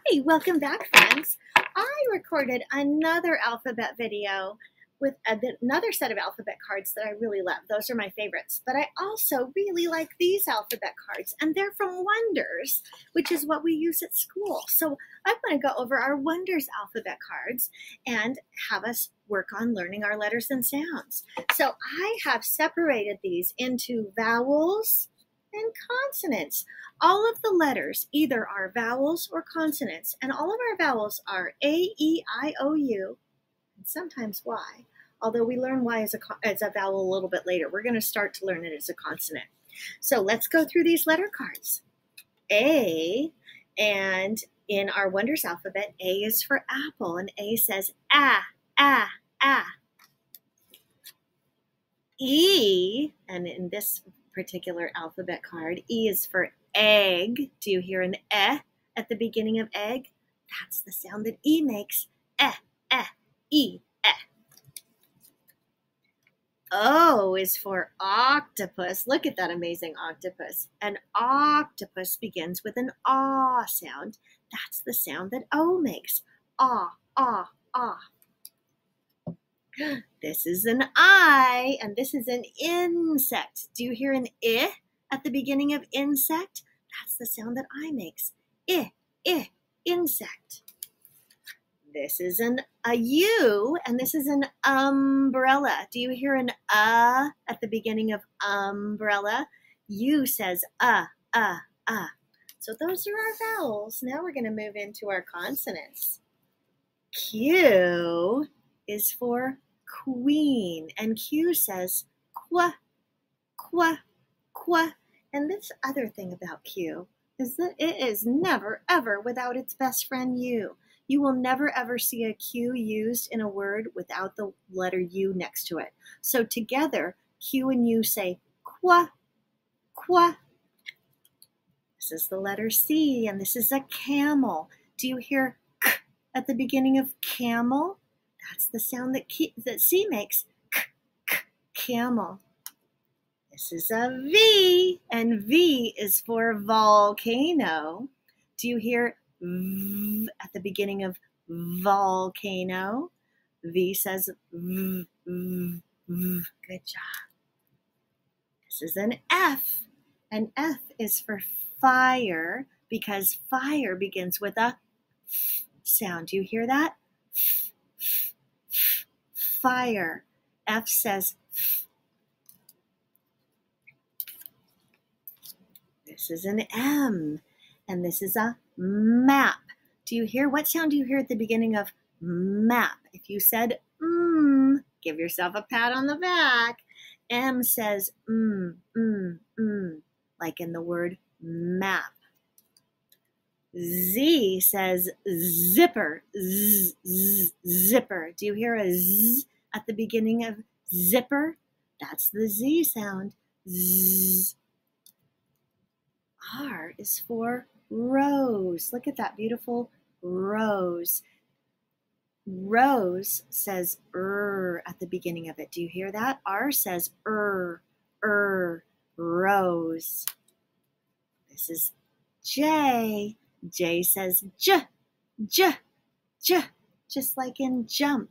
Hey, welcome back, friends. I recorded another alphabet video with another set of alphabet cards that I really love. Those are my favorites. But I also really like these alphabet cards, and they're from Wonders, which is what we use at school. So I'm going to go over our Wonders alphabet cards and have us work on learning our letters and sounds. So I have separated these into vowels and consonants. All of the letters either are vowels or consonants, and all of our vowels are A, E, I, O, U, and sometimes Y, although we learn Y as a vowel a little bit later. We're going to start to learn it as a consonant. So let's go through these letter cards. A, and in our Wonders alphabet, A is for apple, and A says ah, ah, ah. E, and in this particular alphabet card, E is for egg. Do you hear an eh at the beginning of egg? That's the sound that E makes. Eh, E, eh. O is for octopus. Look at that amazing octopus. An octopus begins with an ah sound. That's the sound that O makes. Ah, ah, ah. This is an I, and this is an insect. Do you hear an I at the beginning of insect? That's the sound that I makes. I, insect. This is a U, and this is an umbrella. Do you hear an at the beginning of umbrella? U says So those are our vowels. Now we're going to move into our consonants. Q is for queen, and Q says qua, qua, qua. And this other thing about Q is that it is never, ever without its best friend U. You will never, ever see a Q used in a word without the letter U next to it. So together, Q and U say qua, qua. This is the letter C, and this is a camel. Do you hear k at the beginning of camel? That's the sound that C makes, k, k, camel. This is a V, and V is for volcano. Do you hear V at the beginning of volcano? V says V, V, V. Good job. This is an F, and F is for fire because fire begins with a F sound. Do you hear that? F, F, F, fire. F says F. This is an M, and this is a map. Do you hear, what sound do you hear at the beginning of map? If you said give yourself a pat on the back. M says like in the word map. Z says zipper, zipper. Do you hear a Z at the beginning of zipper? That's the Z sound, Z. R is for rose. Look at that beautiful rose. Rose says at the beginning of it. Do you hear that? R says rose. This is J. J says j, just like in jump.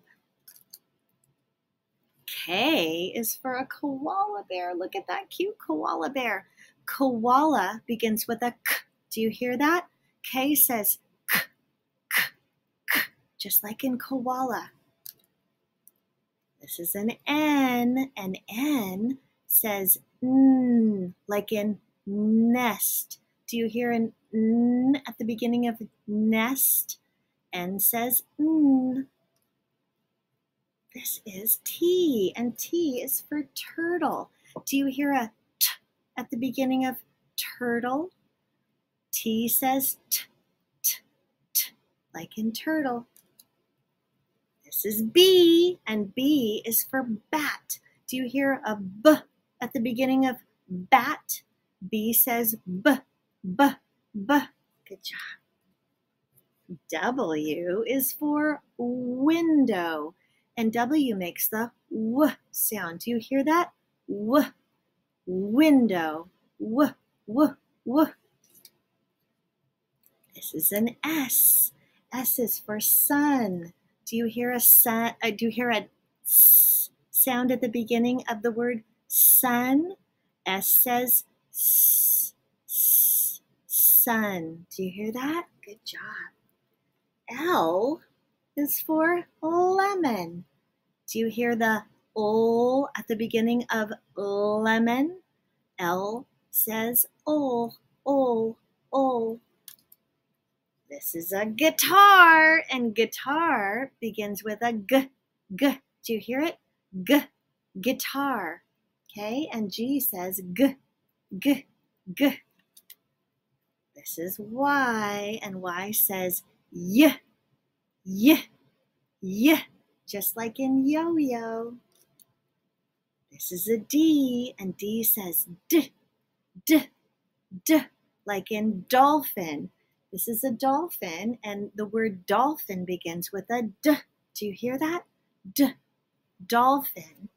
K is for a koala bear. Look at that cute koala bear. Koala begins with a k. Do you hear that? K says k, k, k, just like in koala. This is an N, and N says N, like in nest. Do you hear an N at the beginning of nest? N says N. This is T, and T is for turtle. Do you hear a T at the beginning of turtle? T says T, T, T, like in turtle. This is B, and B is for bat. Do you hear a B at the beginning of bat? B says B, B, B. Good job. W is for window, and W makes the W sound. Do you hear that? W, window, W, W, W. This is an S. S is for sun. Do you hear a s sound at the beginning of the word sun? S says sun. Do you hear that? Good job. L is for lemon. Do you hear the O at the beginning of lemon? L says ol. This is a guitar, and guitar begins with a g. Do you hear it? G, guitar. Okay, and G says g. This is Y, and Y says y, just like in yo-yo. This is a D, and D says d, like in dolphin. This is a dolphin, and the word dolphin begins with a d. Do you hear that? D, dolphin.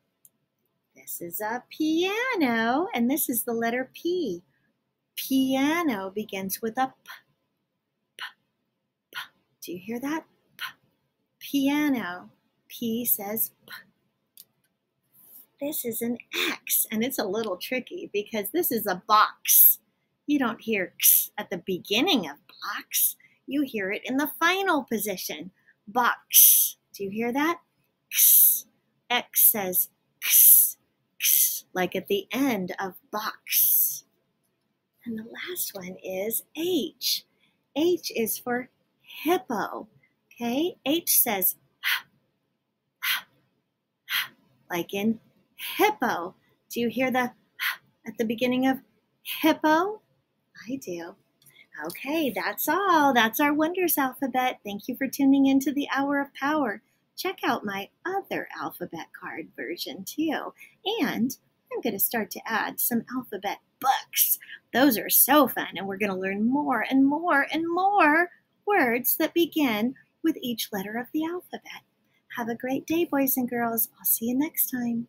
This is a piano, and this is the letter P. Piano begins with a p. Do you hear that? P. Piano. P says p. This is an X, and it's a little tricky because this is a box. You don't hear x at the beginning of box. You hear it in the final position. Box. Do you hear that? X. X says x, like at the end of box. And the last one is H. H is for hippo. Okay? H says like in hippo. Do you hear the at the beginning of hippo? I do. Okay, that's all. That's our Wonders alphabet. Thank you for tuning into the Hour of Power. Check out my other alphabet card version too. And I'm going to start to add some alphabet books. Those are so fun, and we're going to learn more and more and more words that begin with each letter of the alphabet. Have a great day, boys and girls. I'll see you next time.